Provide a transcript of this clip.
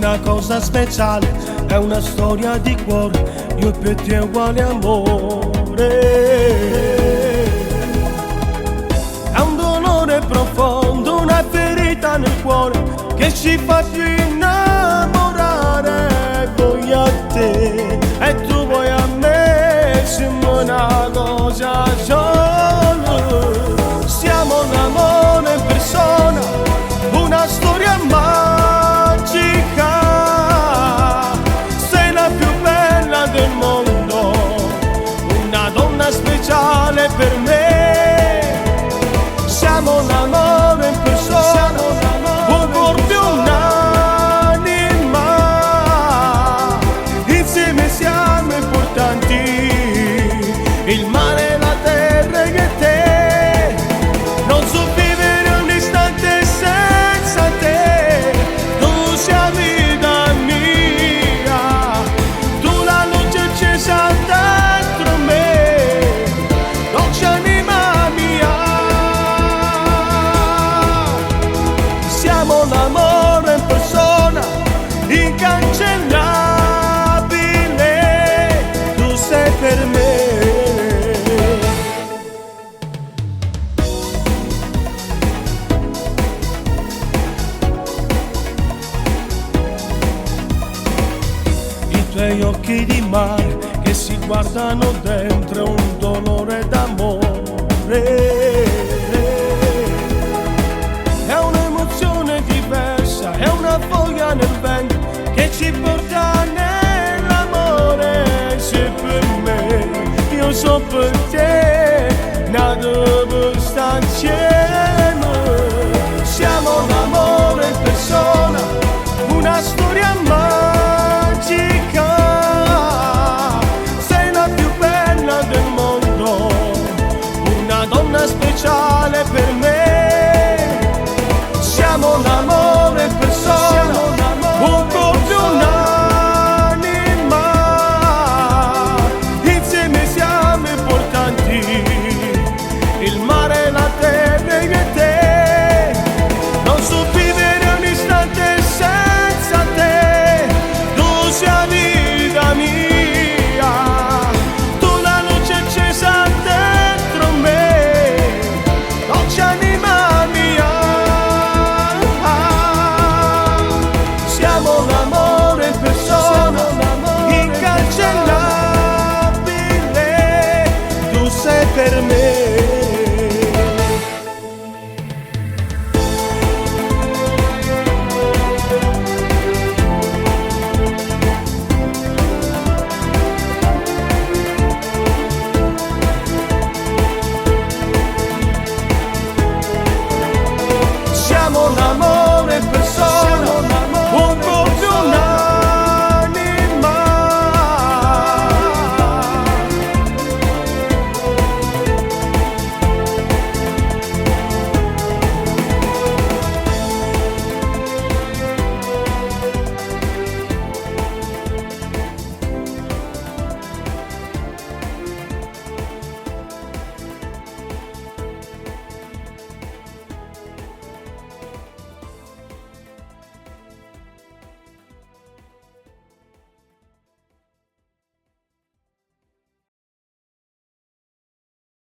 una cosa speciale, è una storia di cuore, io per te uguale amore. È un dolore profondo, una ferita nel cuore che ci fa più innamorare. Voglio a te e tu vuoi a me, siamo una cosa solo. Siamo l'amore in persona, una storia magica. Sei la più bella del mondo, una donna speciale per me. Siamo l'amore in persona, un corpo, un'anima. Insieme siamo importanti, il mare, la terra e te. Non so vivere un istante senza te. Tu sei vita mia, tu la luce accesa dentro me, dolce anima mia. Siamo l'amore in persona, incancellabile, tu sei per me. I tuoi occhi di mare che si guardano dentro un dolore d'amore. È un'emozione diversa, è una foglia nel vento che ci porta nell'amore. Se per me, io so per te, nato per stare insieme. Siamo l'amore in persona, una storia magica. Sei la più bella del mondo, una donna speciale per me. Siamo l'amore